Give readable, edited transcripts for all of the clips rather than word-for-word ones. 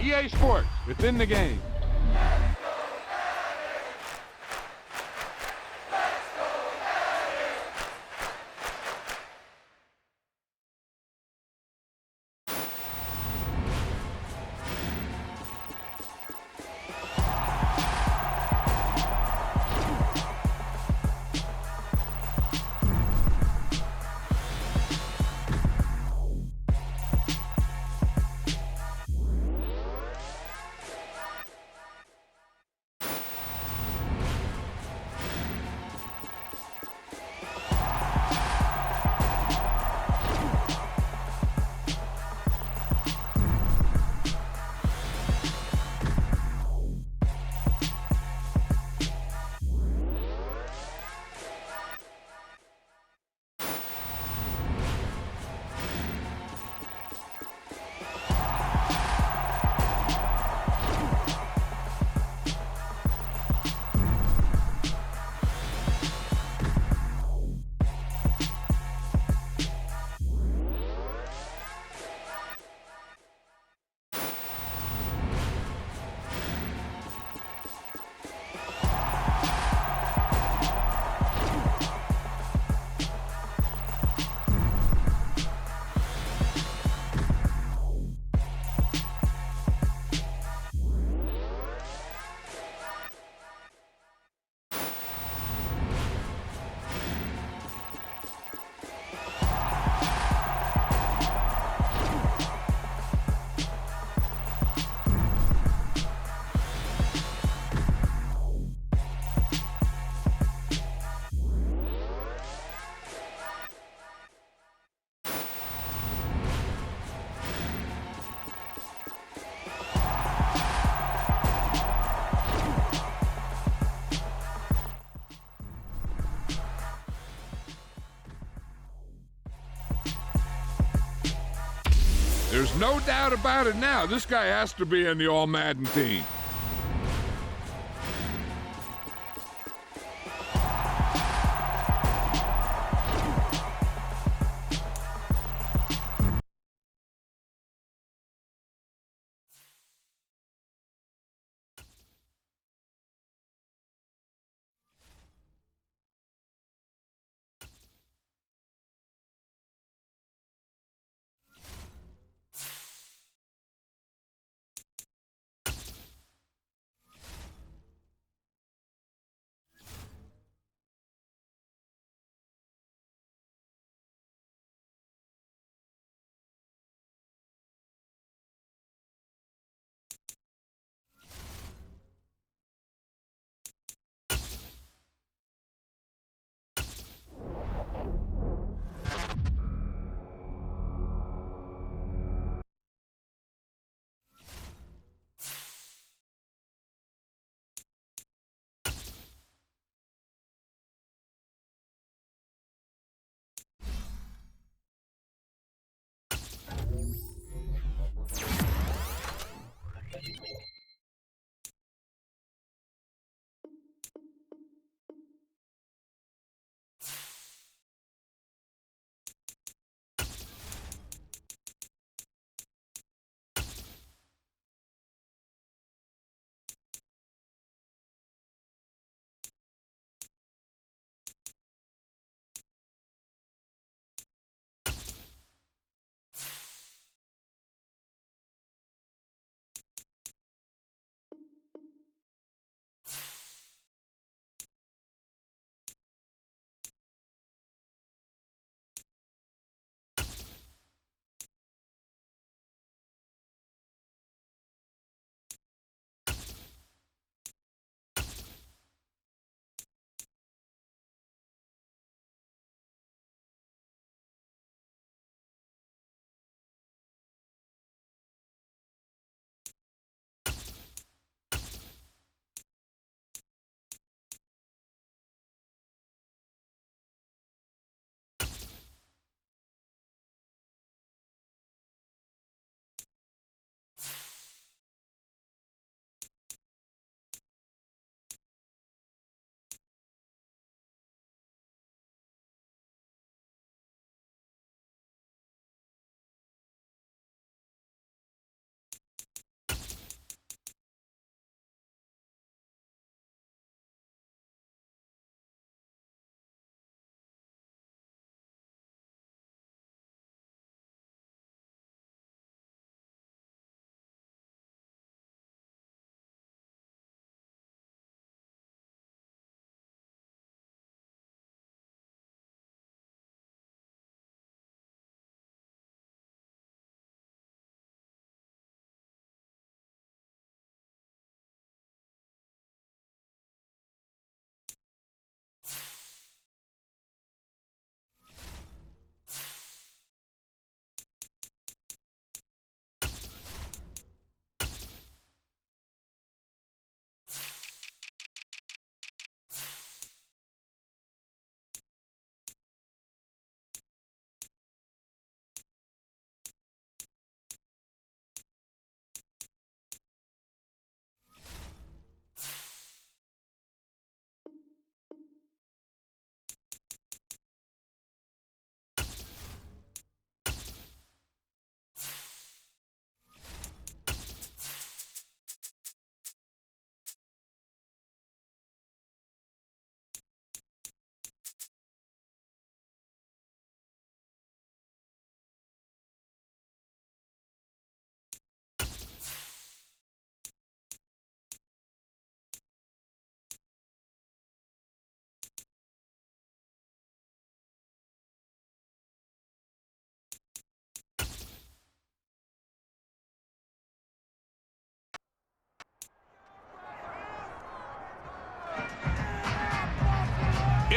EA Sports, within the game. There's no doubt about it now. This guy has to be in the All-Madden team.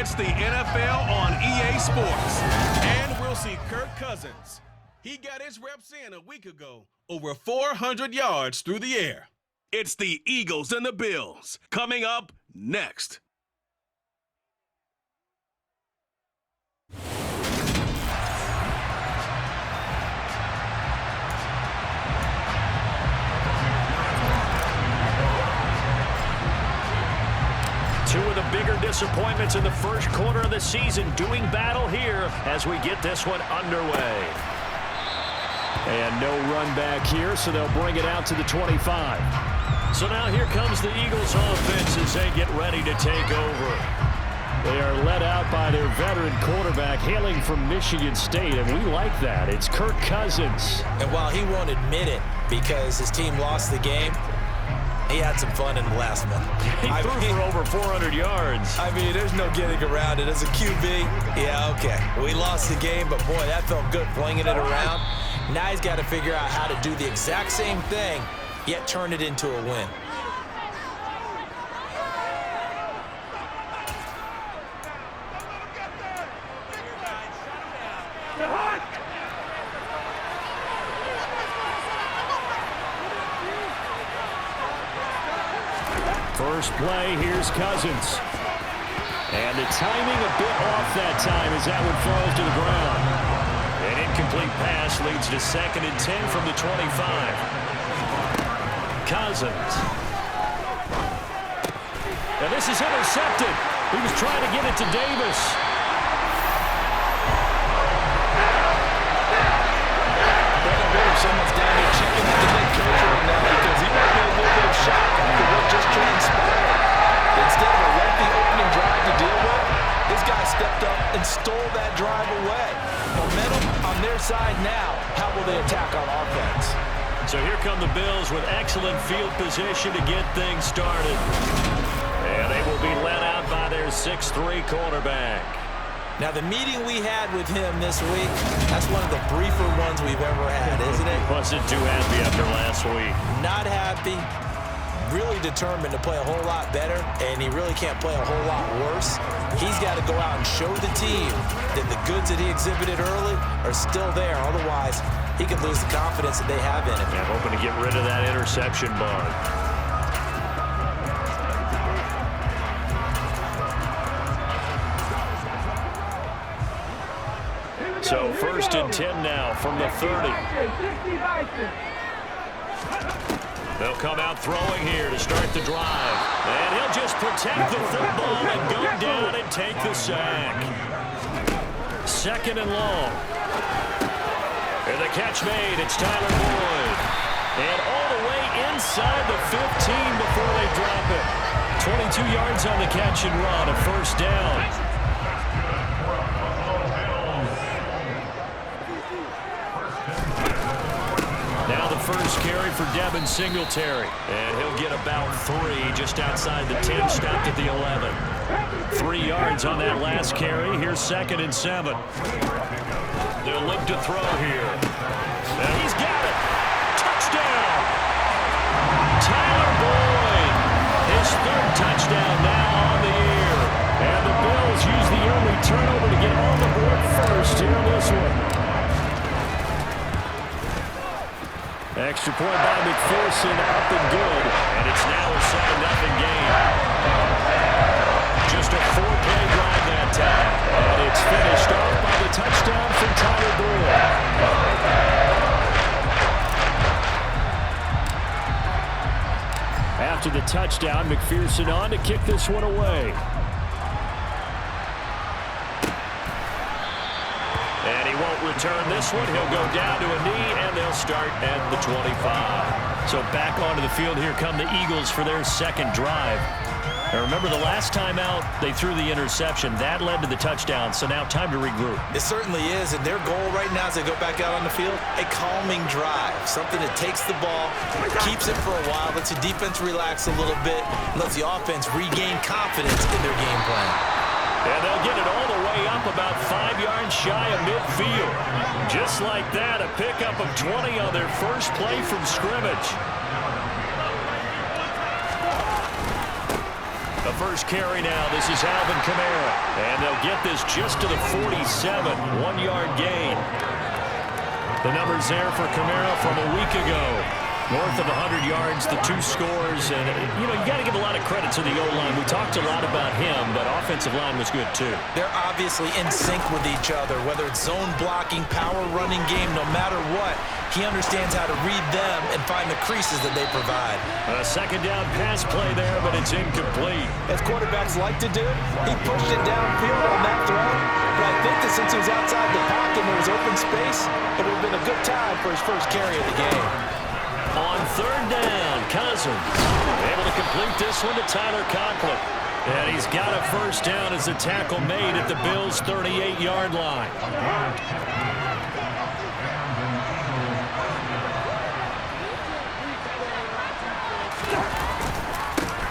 It's the NFL on EA Sports. And we'll see Kirk Cousins. He got his reps in a week ago, over 400 yards through the air. It's the Eagles and the Bills coming up next. Two of the bigger disappointments in the first quarter of the season doing battle here as we get this one underway. And no run back here, so they'll bring it out to the 25. So now here comes the Eagles offense as they get ready to take over. They are led out by their veteran quarterback hailing from Michigan State, and we like that. It's Kirk Cousins. And while he won't admit it because his team lost the game, he had some fun in the last one. He threw for over 400 yards. I mean, there's no getting around it. As a QB, yeah, okay. We lost the game, but boy, that felt good flinging it around. Now he's got to figure out how to do the exact same thing, yet turn it into a win. First play, here's Cousins. And the timing a bit off that time as that one falls to the ground. An incomplete pass leads to 2nd and 10 from the 25. Cousins. And this is intercepted. He was trying to get it to Davis. Someone's down here checking with the head coach right now because he might be a little bit of shock after what just transpired. Instead of a lengthy opening drive to deal with, this guy stepped up and stole that drive away. Momentum on their side now. How will they attack on offense? So here come the Bills with excellent field position to get things started. And they will be led out by their 6'3" quarterback. Now, the meeting we had with him this week, that's one of the briefer ones we've ever had, isn't it? Wasn't too happy after last week. Not happy. Really determined to play a whole lot better, and he really can't play a whole lot worse. He's got to go out and show the team that the goods that he exhibited early are still there. Otherwise, he could lose the confidence that they have in him. Yeah, hoping to get rid of that interception bug. So 1st and 10 now from the 30. They'll come out throwing here to start the drive. And he'll just protect the football and go down and take the sack. 2nd and long. And the catch made. It's Tyler Boyd. And all the way inside the 15 before they drop it. 22 yards on the catch and run, a 1st down. Now the first carry for Devin Singletary. And he'll get about 3 just outside the 10, stopped at the 11. 3 yards on that last carry. Here's 2nd and 7. They'll look to throw here. And he's got it. Touchdown. Tyler Boyd. His 3rd touchdown now on the year. And the Bills use the early turnover to get on the board first here in this one. Extra point by McPherson, up and good. And it's now a 7-0 game. Just a 4-play drive that time. And it's finished off by the touchdown from Tyler Boyd. After the touchdown, McPherson on to kick this one away. And he won't return this one. He'll go down to a knee, and they'll start at the 25. So back onto the field, here come the Eagles for their 2nd drive. And remember, the last time out, they threw the interception. That led to the touchdown, so now time to regroup. It certainly is, and their goal right now as they go back out on the field, a calming drive. Something that takes the ball, keeps it for a while, lets the defense relax a little bit, lets the offense regain confidence in their game plan. And they'll get it all the way up about 5 yards shy of midfield. Just like that, a pickup of 20 on their first play from scrimmage. A first carry now. This is Alvin Kamara. And they'll get this just to the 47. 1-yard gain. The numbers there for Kamara from a week ago. North of 100 yards, the 2 scores. And, you got to give a lot of credit to the O-line. We talked a lot about him, but offensive line was good, too. They're obviously in sync with each other, whether it's zone blocking, power running game, no matter what. He understands how to read them and find the creases that they provide. A second down pass play there, but it's incomplete. As quarterbacks like to do, he pushed it downfield on that throw. But I think that since he was outside the pocket and there was open space, it would have been a good time for his first carry of the game. On third down, Cousins able to complete this one to Tyler Conklin. And he's got a first down as the tackle made at the Bills' 38-yard line.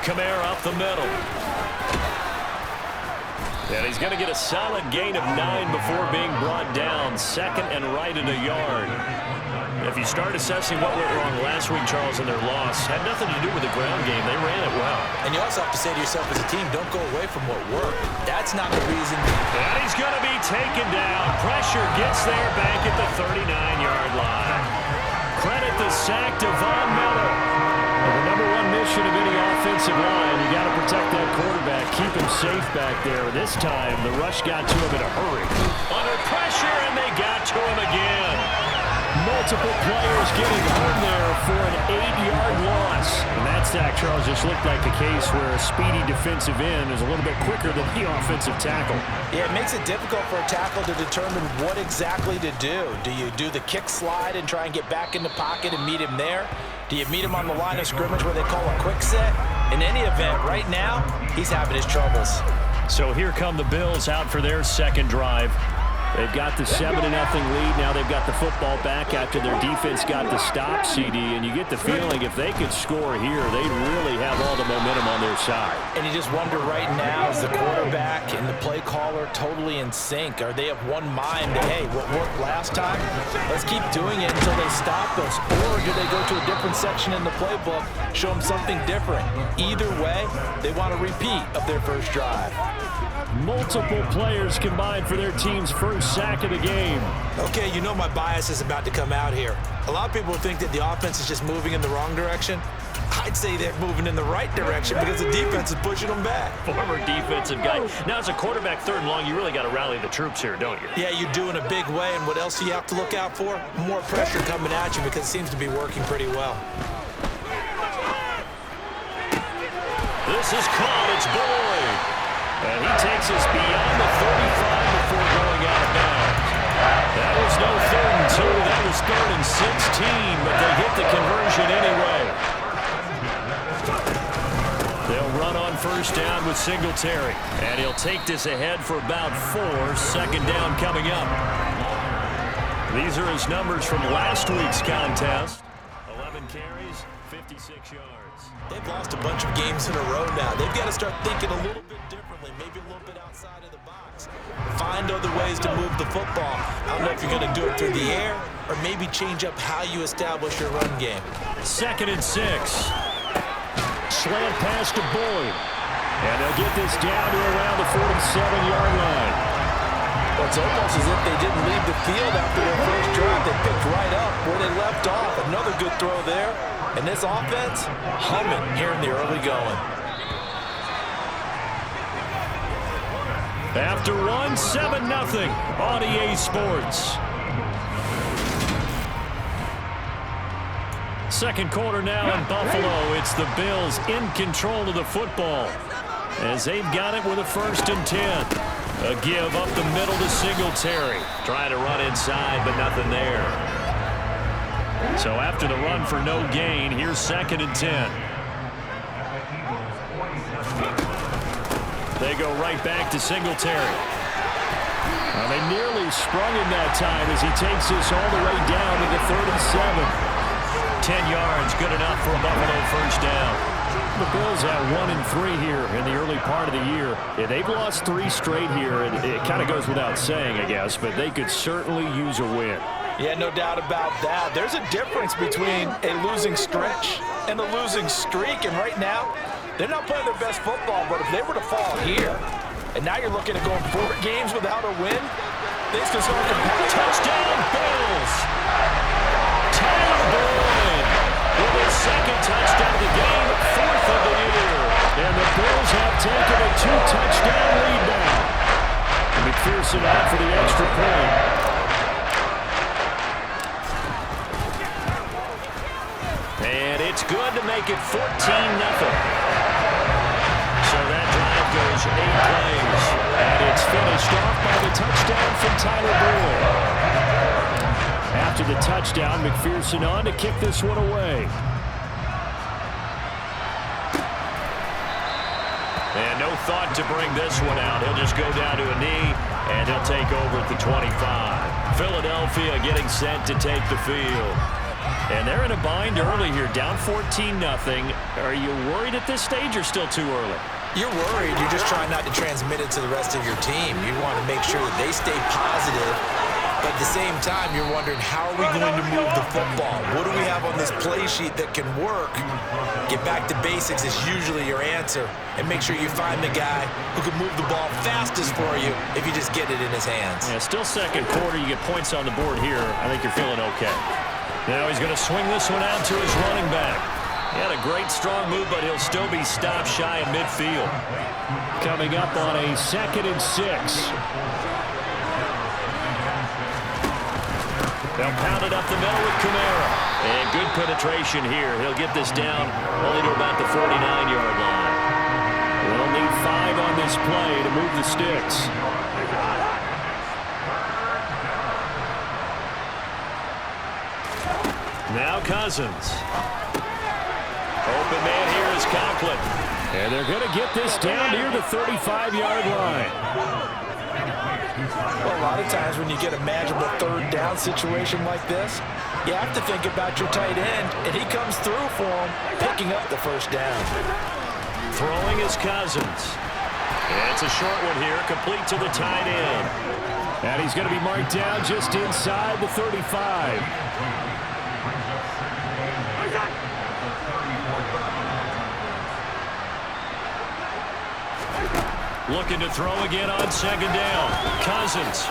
Kamara up the middle. And he's going to get a solid gain of 9 before being brought down. Second and right at a yard. If you start assessing what went wrong last week, Charles, in their loss, had nothing to do with the ground game. They ran it well. And you also have to say to yourself as a team, don't go away from what worked. That's not the reason. And he's going to be taken down. Pressure gets there back at the 39-yard line. Credit the sack to Von Miller. The number one mission of any offensive line, you got to protect that quarterback, keep him safe back there. This time, the rush got to him in a hurry. Under pressure, and they got to him again. Multiple players getting home there for an 8-yard loss. And that sack, Charles, just looked like the case where a speedy defensive end is a little bit quicker than the offensive tackle. Yeah, it makes it difficult for a tackle to determine what exactly to do. Do you do the kick slide and try and get back in the pocket and meet him there? Do you meet him on the line of scrimmage where they call a quick set? In any event, right now, he's having his troubles. So here come the Bills out for their second drive. They've got the 7-0 lead. Now they've got the football back after their defense got the stop, CD. And you get the feeling if they could score here, they'd really have all the momentum on their side. And you just wonder right now, is the quarterback and the play caller totally in sync? Are they of one mind that, hey, what worked last time, let's keep doing it until they stop us? Or do they go to a different section in the playbook, show them something different? Either way, they want a repeat of their first drive. Multiple players combined for their team's first sack of the game. Okay, you know my bias is about to come out here. A lot of people think that the offense is just moving in the wrong direction. I'd say they're moving in the right direction because the defense is pushing them back. Former defensive guy. Now, as a quarterback, third and long, you really got to rally the troops here, don't you? Yeah, you do in a big way. And what else do you have to look out for? More pressure coming at you because it seems to be working pretty well. This is caught. It's Boyd. And he takes us beyond the 35 before going out of bounds. That was no 3rd and 2. That was 3rd and 16, but they hit the conversion anyway. They'll run on first down with Singletary. And he'll take this ahead for about 4. Second down coming up. These are his numbers from last week's contest. 11 carries, 56 yards. They've lost a bunch of games in a row now. They've got to start thinking a little bit differently, maybe a little bit outside of the box. Find other ways to move the football. I don't know if you're going to do it through the air or maybe change up how you establish your run game. 2nd and 6. Slant pass to Boyd. And they'll get this down to around the 47-yard line. Well, it's almost as if they didn't leave the field after their first drive. They picked right up where they left off. Another good throw there. And this offense, humming here in the early going. After 7-0 on EA Sports. Second quarter now in Buffalo. It's the Bills in control of the football as they've got it with a 1st and 10. A give up the middle to Singletary. Trying to run inside, but nothing there. So after the run for no gain, here's 2nd and 10. They go right back to Singletary. Well, they nearly sprung him that time as he takes this all the way down to the 37. 10 yards, good enough for a Buffalo first down. The Bills at 1-3 here in the early part of the year. Yeah, they've lost 3 straight here, and it kind of goes without saying, I guess, but they could certainly use a win. Yeah, no doubt about that. There's a difference between a losing stretch and a losing streak, and right now, They're not playing their best football, but if they were to fall here, and now you're looking at going 4 games without a win, things can start to touchdown, Bills! Tyler Boyd with his second touchdown of the game, 4th of the year. And the Bills have taken a 2-touchdown lead now. McPherson out for the extra point. And it's good to make it 14-0. So that drive goes 8 plays. And it's finished off by the touchdown from Tyler Boyd. After the touchdown, McPherson on to kick this one away. And no thought to bring this one out. He'll just go down to a knee, and he'll take over at the 25. Philadelphia getting set to take the field. And they're in a bind early here, down 14-0. Are you worried at this stage or still too early? You're worried. You're just trying not to transmit it to the rest of your team. You want to make sure that they stay positive. But at the same time, you're wondering, how are we going to move the football? What do we have on this play sheet that can work? Get back to basics is usually your answer. And make sure you find the guy who can move the ball fastest for you if you just get it in his hands. Yeah, still second quarter. You get points on the board here. I think you're feeling okay. Now he's going to swing this one out to his running back. He had a great strong move, but he'll still be stopped shy of midfield. Coming up on a 2nd and 6. They'll pound it up the middle with Kamara. And good penetration here. He'll get this down only to about the 49-yard line. They'll need 5 on this play to move the sticks. Now Cousins. Open man here is Conklin. And they're going to get this down near the 35-yard line. Well, a lot of times when you get a manageable 3rd down situation like this, you have to think about your tight end, and he comes through for him, picking up the 1st down. Throwing is Cousins. And it's a short one here, complete to the tight end. And he's going to be marked down just inside the 35. Looking to throw again on 2nd down. Cousins.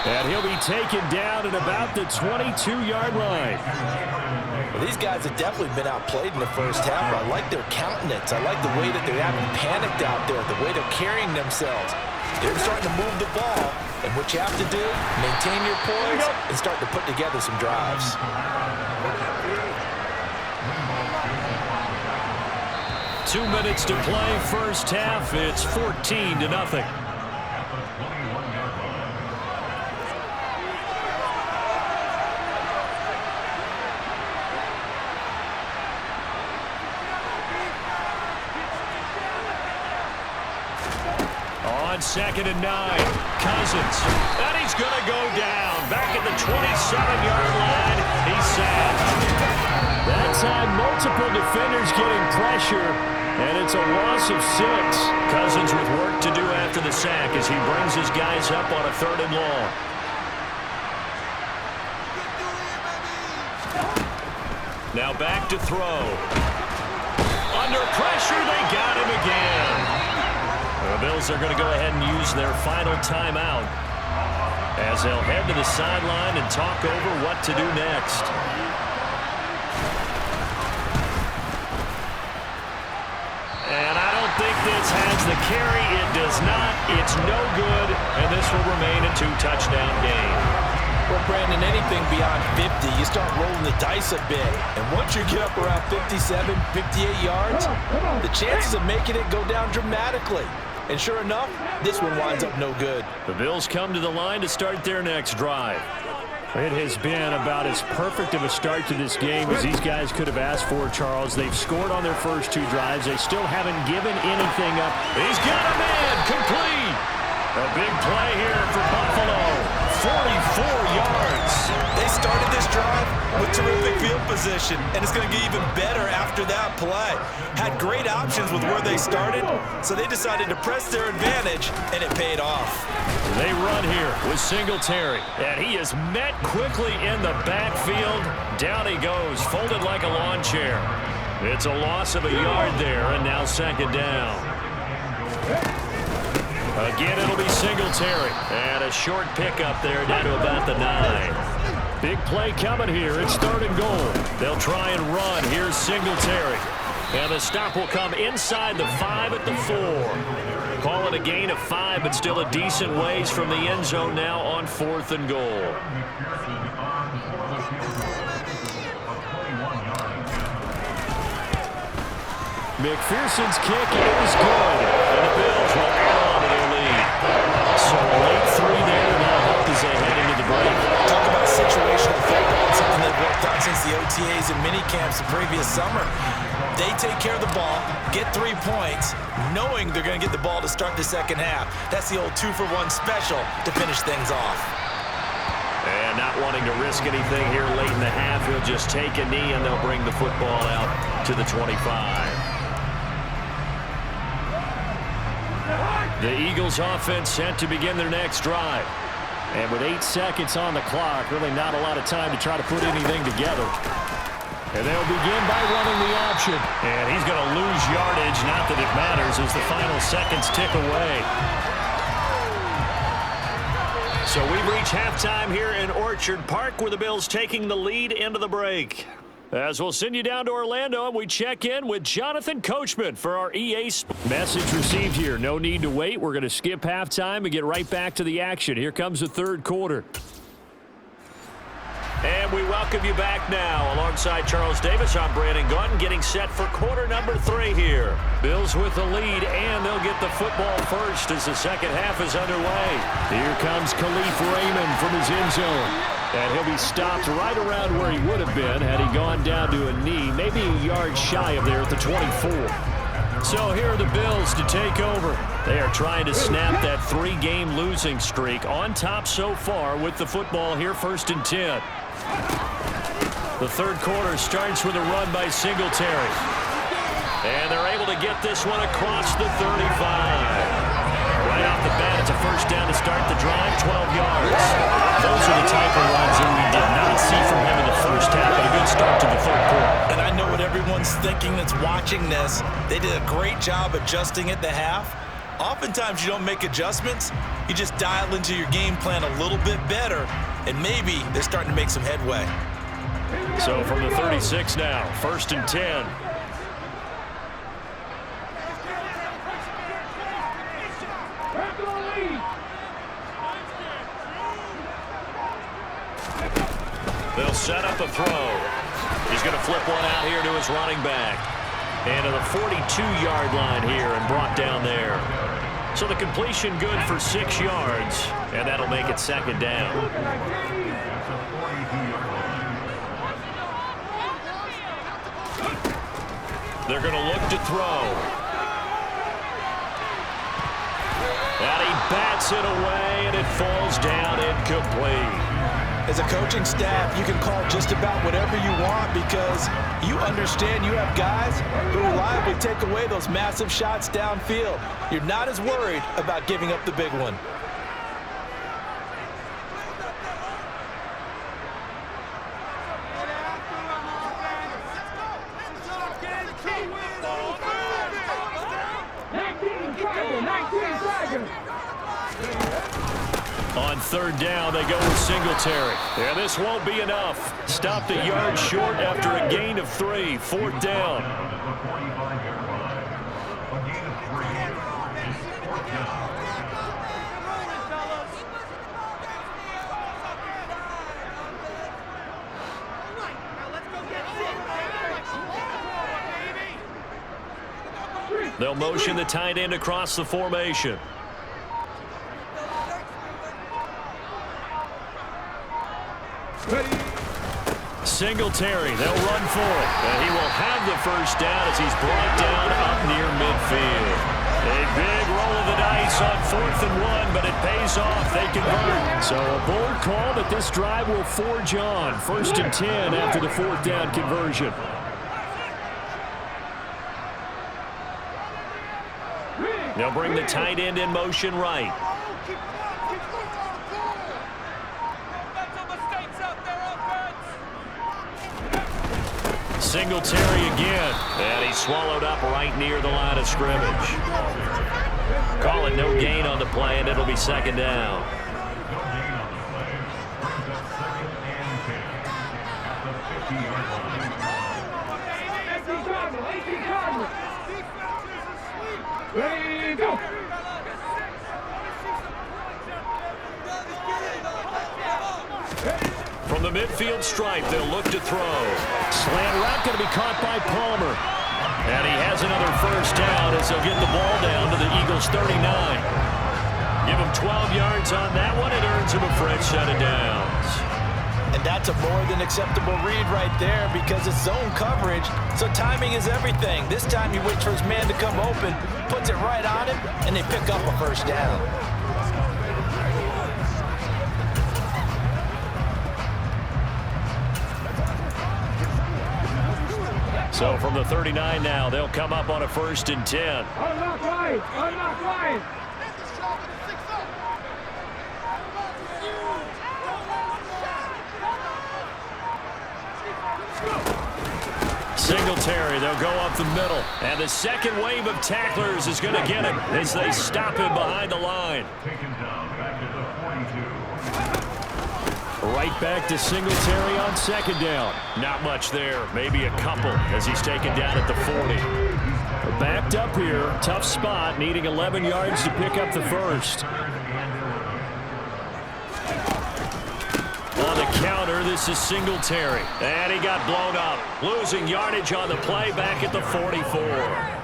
And he'll be taken down at about the 22-yard line. Well, these guys have definitely been outplayed in the first half. I like their countenance. I like the way that they haven't panicked out there, the way they're carrying themselves. They're starting to move the ball. And what you have to do, maintain your poise and start to put together some drives. 2 minutes to play, first half. It's 14-0. On 2nd and 9, Cousins. And he's going to go down. Back at the 27-yard line. He's sacked. That time, multiple defenders getting pressure, and it's a loss of 6. Cousins with work to do after the sack as he brings his guys up on a 3rd and long. Now back to throw. Under pressure, they got him again. The Bills are going to go ahead and use their final timeout as they'll head to the sideline and talk over what to do next. And I don't think this has the carry. It does not. It's no good, and this will remain a 2-touchdown game. Well, Brandon, anything beyond 50, you start rolling the dice a bit. And once you get up around 57, 58 yards, the chances of making it go down dramatically. And sure enough, this one winds up no good. The Bills come to the line to start their next drive. It has been about as perfect of a start to this game as these guys could have asked for, Charles. They've scored on their first 2 drives. They still haven't given anything up. He's got a man complete. A big play here for Buffalo. 44 yards. They started this drive with terrific field position, and it's going to get even better after that play. Had great options with where they started, so they decided to press their advantage, and it paid off. They run here with Singletary, and he is met quickly in the backfield. Down he goes, folded like a lawn chair. It's a loss of a yard there, and now second down. Again, it'll be Singletary. And a short pickup there down to about the 9. Big play coming here. It's 3rd and goal. They'll try and run. Here's Singletary. And the stop will come inside the 5 at the 4. Call it a gain of 5, but still a decent ways from the end zone now on 4th and goal. McPherson's kick is good. And the Bills will add on to their lead. So a late 3 there now help as they head into the break. Talk about situational football, something they've worked on since the OTAs and mini camps the previous summer. They take care of the ball, get 3 points, knowing they're going to get the ball to start the second half. That's the old 2-for-1 special to finish things off. And not wanting to risk anything here late in the half, he'll just take a knee and they'll bring the football out to the 25. The Eagles offense set to begin their next drive. And with 8 seconds on the clock, really not a lot of time to try to put anything together. And they'll begin by running the option. And he's going to lose yardage, not that it matters, as the final seconds tick away. So we've reached halftime here in Orchard Park, where the Bills taking the lead into the break. As we'll send you down to Orlando, and we check in with Jonathan Coachman for our EA message received here. No need to wait. We're going to skip halftime and get right back to the action. Here comes the 3rd quarter. And we welcome you back now. Alongside Charles Davis, I'm Brandon Gaunton, getting set for quarter number 3 here. Bills with the lead, and they'll get the football first as the second half is underway. Here comes Khalif Raymond from his end zone. And he'll be stopped right around where he would have been had he gone down to a knee, maybe a yard shy of there at the 24. So here are the Bills to take over. They are trying to snap that 3-game losing streak, on top so far with the football here, 1st and 10. The 3rd quarter starts with a run by Singletary. And they're able to get this one across the 35. Right off the bat, it's a 1st down to start the drive, 12 yards. Those are the type of runs that we did not see from him in the 1st half, but a good start to the 3rd quarter. And I know what everyone's thinking that's watching this. They did a great job adjusting at the half. Oftentimes you don't make adjustments. You just dial into your game plan a little bit better, and maybe they're starting to make some headway. So from the 36 now, 1st and 10. They'll set up a throw. He's going to flip one out here to his running back. And to the 42-yard line here and brought down there. So the completion good for 6 yards, and that'll make it 2nd down. They're going to look to throw. And he bats it away, and it falls down incomplete. As a coaching staff, you can call just about whatever you want because you understand you have guys who reliably take away those massive shots downfield. You're not as worried about giving up the big one. On 3rd down, they go with Singletary. Yeah, this won't be enough. Stopped a yard short after a gain of 3. 4th down. They'll motion the tight end across the formation. Singletary, they'll run for it. And he will have the 1st down as he's brought down up near midfield. A big roll of the dice on 4th and 1, but it pays off. They convert. So a bold call, but this drive will forge on. 1st and 10 after the 4th down conversion. They'll bring the tight end in motion right. Singletary again. And he's swallowed up right near the line of scrimmage. Call it no gain on the play, and it'll be second down. Ready, go! From the midfield stripe, they'll look to throw. Slant route going to be caught by Palmer. And he has another first down as he'll get the ball down to the Eagles' 39. Give him 12 yards on that one. It earns him a fresh set of downs. And that's a more than acceptable read right there because it's zone coverage, so timing is everything. This time he waits for his man to come open, puts it right on him, and they pick up a first down. So from the 39 now, they'll come up on a 1st and 10. Unlock line! Unlock line! Singletary, they'll go up the middle. And the second wave of tacklers is going to get him as they stop him behind the line. Right back to Singletary on second down. Not much there, maybe a couple as he's taken down at the 40. Backed up here, tough spot, needing 11 yards to pick up the first. On the counter, this is Singletary. And he got blown up, losing yardage on the play back at the 44.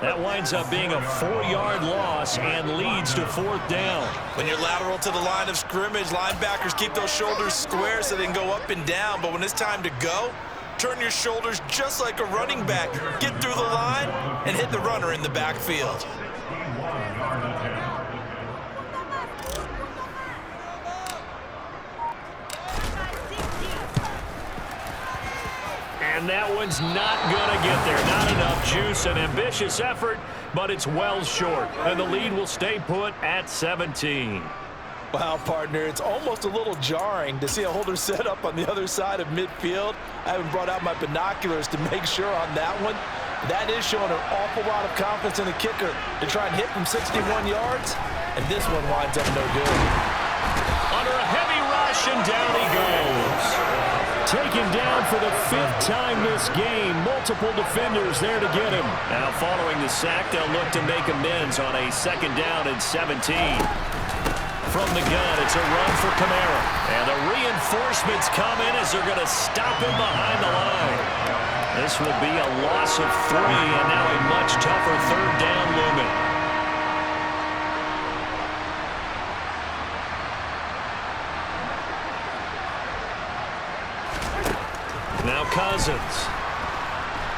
That winds up being a 4-yard loss and leads to 4th down. When you're lateral to the line of scrimmage, linebackers keep those shoulders square so they can go up and down. But when it's time to go, turn your shoulders just like a running back. Get through the line and hit the runner in the backfield. And that one's not going to get there. Not enough juice. An ambitious effort, but it's well short. And the lead will stay put at 17. Wow, partner, it's almost a little jarring to see a holder set up on the other side of midfield. I haven't brought out my binoculars to make sure on that one. That is showing an awful lot of confidence in the kicker to try and hit from 61 yards. And this one winds up no good. Under a heavy rush, and down he goes. Taken down for the 5th time this game. Multiple defenders there to get him. Now following the sack, they'll look to make amends on a 2nd down and 17. From the gun, it's a run for Kamara. And the reinforcements come in as they're going to stop him behind the line. This will be a loss of 3, and now a much tougher 3rd down looming. Now Cousins,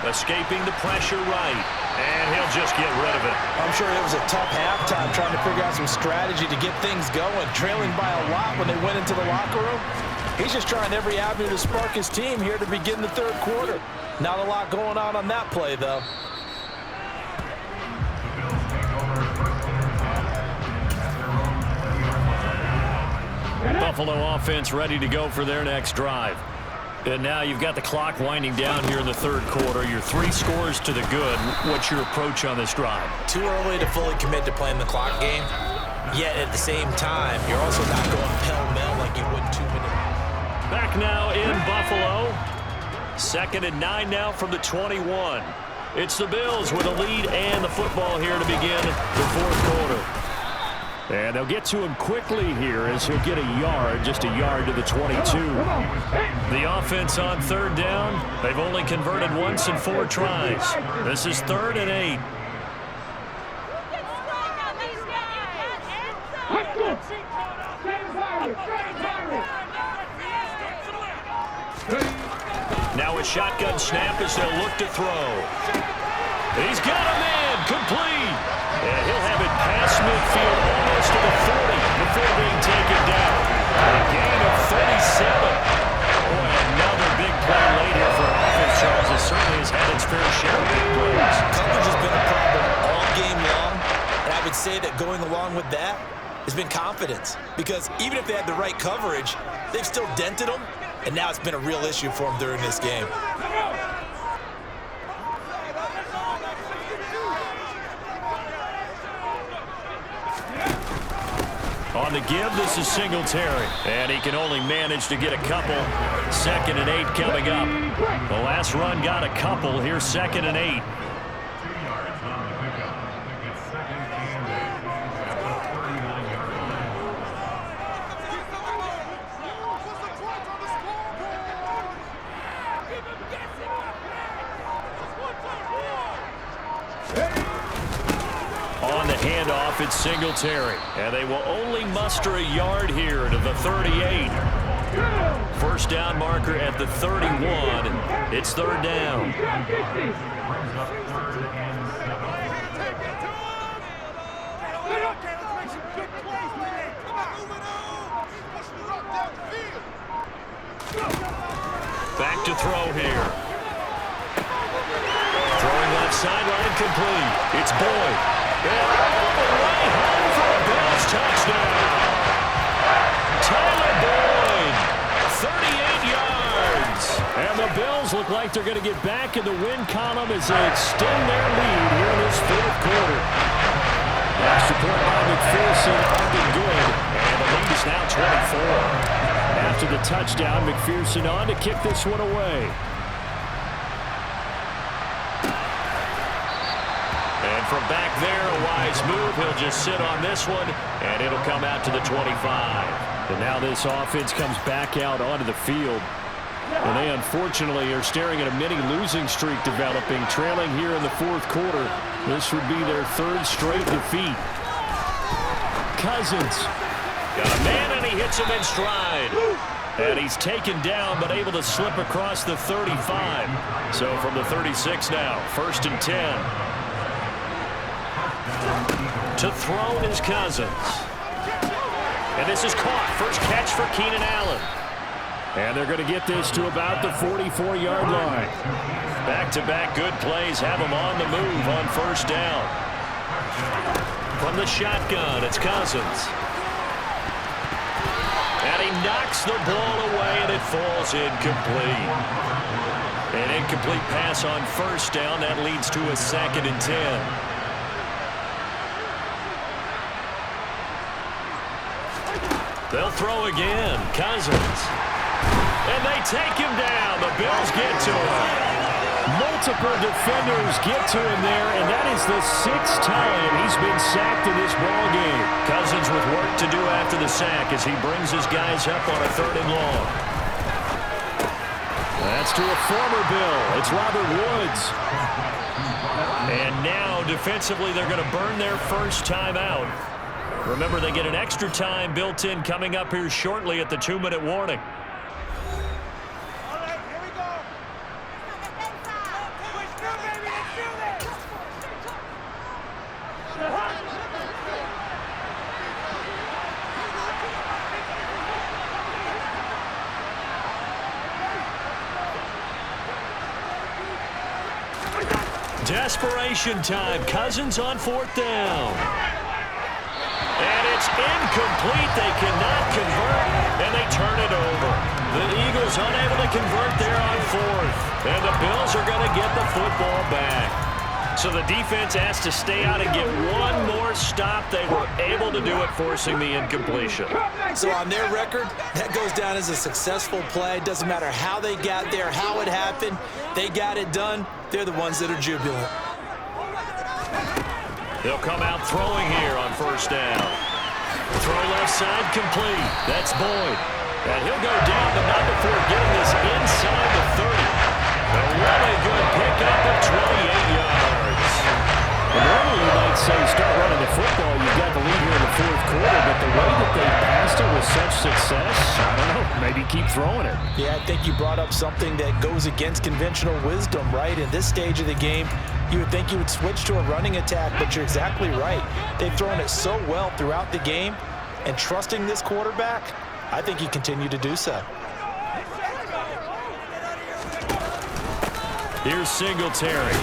escaping the pressure right, and he'll just get rid of it. I'm sure it was a tough halftime trying to figure out some strategy to get things going, trailing by a lot when they went into the locker room. He's just trying every avenue to spark his team here to begin the 3rd quarter. Not a lot going on that play, though. Buffalo offense ready to go for their next drive. And now you've got the clock winding down here in the 3rd quarter. You're 3 scores to the good. What's your approach on this drive? Too early to fully commit to playing the clock game. Yet at the same time, you're also not going pell-mell like you would 2 minutes. Back now in Buffalo. 2nd and 9 now from the 21. It's the Bills with a lead and the football here to begin the 4th quarter. And they'll get to him quickly here as he'll get a yard, just a yard to the 22. The offense on 3rd down, they've only converted once in 4 tries. This is 3rd and 8. Now a shotgun snap as they'll look to throw. He's got a man, complete. And he'll have it past midfield almost to the 40 before being taken down. A gain of 37. Boy, another big play late here for offense. Charles, it certainly has had its fair share of big plays. Coverage has been a problem all game long, and I would say that going along with that has been confidence. Because even if they had the right coverage, they've still dented them, and now it's been a real issue for them during this game. the give. This is Singletary. And he can only manage to get a couple. 2nd and 8 coming up. The last run got a couple. Here's 2nd and 8. On the handoff, it's Singletary. And they will only muster a yard here to the 38. First down marker at the 31. It's 3rd down. Back to throw here. Throwing left sideline complete. It's Boyd. And all the way home for a Bills touchdown. Tyler Boyd, 38 yards. And the Bills look like they're going to get back in the win column as they extend their lead here in this 4th quarter. Extra point by McPherson up and good. And the lead is now 24. After the touchdown, McPherson on to kick this one away. And from back there, a wise move. He'll just sit on this one, and it'll come out to the 25. And now this offense comes back out onto the field. And they unfortunately are staring at a mini losing streak developing, trailing here in the 4th quarter. This would be their 3rd straight defeat. Cousins. Got a man, and he hits him in stride. And he's taken down, but able to slip across the 35. So from the 36 now, 1st and 10. To throw is Cousins. And this is caught. First catch for Keenan Allen. And they're going to get this to about the 44-yard line. Back-to-back good plays have them on the move on 1st down. From the shotgun, it's Cousins. And he knocks the ball away, and it falls incomplete. An incomplete pass on 1st down. That leads to a 2nd and 10. They'll throw again. Cousins. And they take him down. The Bills get to him. Multiple defenders get to him there, and that is the 6th time he's been sacked in this ball game. Cousins with work to do after the sack as he brings his guys up on a 3rd and long. That's to a former Bill. It's Robert Woods. And now defensively they're going to burn their first time out. Remember, they get an extra time built in coming up here shortly at the 2-minute warning. Desperation time. Cousins on 4th down. And it's incomplete. They cannot convert, and they turn it over. The Eagles unable to convert there on 4th. And the Bills are going to get the football back. So the defense has to stay out and get one more stop. They were able to do it, forcing the incompletion. So on their record, that goes down as a successful play. Doesn't matter how they got there, how it happened. They got it done. They're the ones that are jubilant. They'll come out throwing here on 1st down. Throw left side complete. That's Boyd. And he'll go down, but not before getting this inside the 30. A really good pickup of 28 yards. Normally, you might say start running the football. You've got the lead here in the 4th quarter, but the way that they passed it with such success, I don't know, maybe keep throwing it. Yeah, I think you brought up something that goes against conventional wisdom, right? In this stage of the game, you would think you would switch to a running attack, but you're exactly right. They've thrown it so well throughout the game, and trusting this quarterback, I think you continue to do so. Here's Singletary.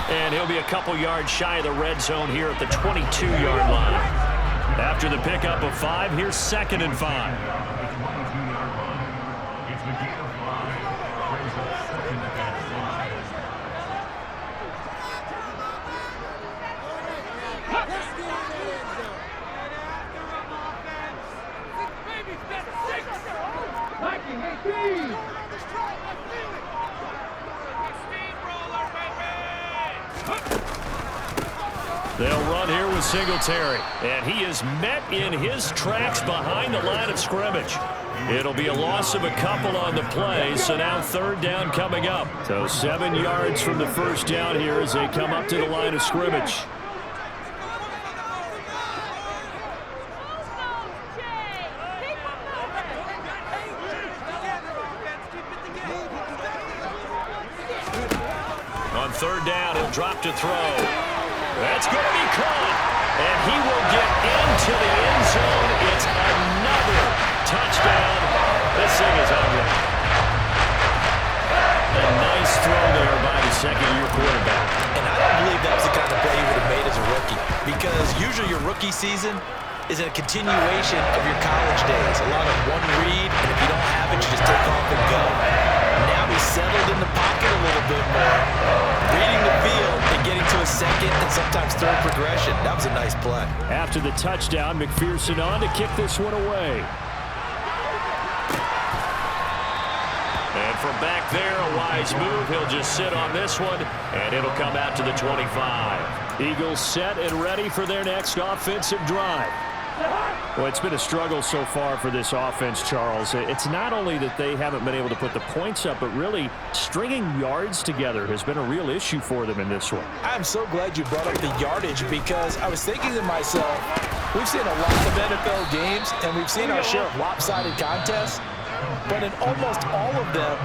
And he'll be a couple yards shy of the red zone here at the 22-yard line. After the pickup of 5, here's 2nd and 5. They'll run here with Singletary. And he is met in his tracks behind the line of scrimmage. It'll be a loss of a couple on the play, so now third down coming up. So 7 yards from the first down here as they come up to the line of scrimmage. On third down, he'll drop to throw. That's going to be caught, and he will get into the end zone. It's another touchdown. This thing is ugly. A nice throw there by the second-year quarterback. And I don't believe that was the kind of play he would have made as a rookie, because usually your rookie season is a continuation of your college days. A lot of one read, and if you don't have it, you just take off and go. Now he's settled in the pocket a little bit more, reading the field and getting to a second and sometimes third progression. That was a nice play. After the touchdown, McPherson on to kick this one away. And from back there, a wise move. He'll just sit on this one, and it'll come out to the 25. Eagles set and ready for their next offensive drive. Well, it's been a struggle so far for this offense, Charles. It's not only that they haven't been able to put the points up, but really stringing yards together has been a real issue for them in this one. I'm so glad you brought up the yardage, because I was thinking to myself, we've seen a lot of NFL games, and we've seen our share of lopsided contests, but in almost all of them,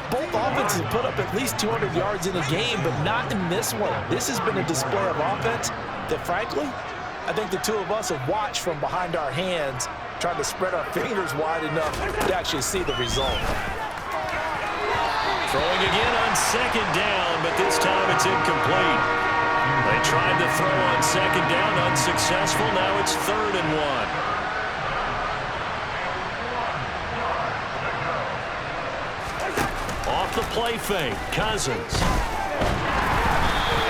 both offenses put up at least 200 yards in a game, but not in this one. This has been a display of offense that, frankly, I think the two of us have watched from behind our hands, trying to spread our fingers wide enough to actually see the result. Throwing again on second down, but this time it's incomplete. They tried to throw on second down, unsuccessful. Now it's 3rd and 1. Off the play fake, Cousins.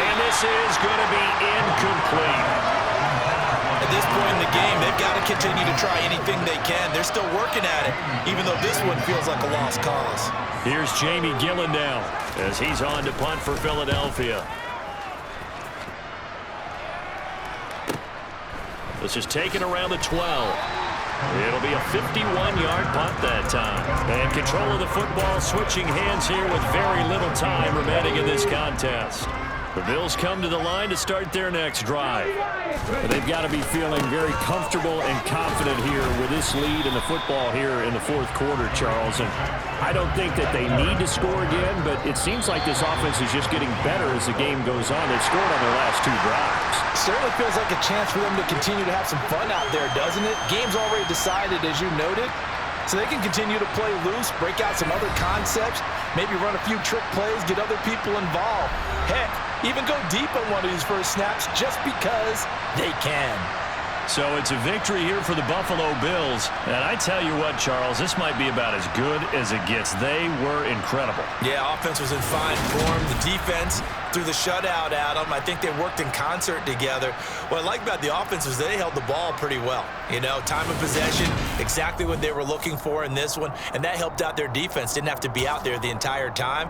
And this is going to be incomplete. At this point in the game, they've got to continue to try anything they can. They're still working at it, even though this one feels like a lost cause. Here's Jamie Gillen now as he's on to punt for Philadelphia. This is taken around the 12. It'll be a 51-yard punt that time. And control of the football switching hands here with very little time remaining in this contest. The Bills come to the line to start their next drive. But they've got to be feeling very comfortable and confident here with this lead in the football here in the 4th quarter, Charles. And I don't think that they need to score again, but it seems like this offense is just getting better as the game goes on. They've scored on their last 2 drives. Certainly feels like a chance for them to continue to have some fun out there, doesn't it? Game's already decided, as you noted. So they can continue to play loose, break out some other concepts, maybe run a few trick plays, get other people involved. Heck, even go deep on one of these first snaps just because they can. So it's a victory here for the Buffalo Bills. And I tell you what, Charles, this might be about as good as it gets. They were incredible. Yeah, offense was in fine form. The defense threw the shutout at them. I think they worked in concert together. What I like about the offense was they held the ball pretty well. You know, time of possession, exactly what they were looking for in this one. And that helped out their defense. Didn't have to be out there the entire time.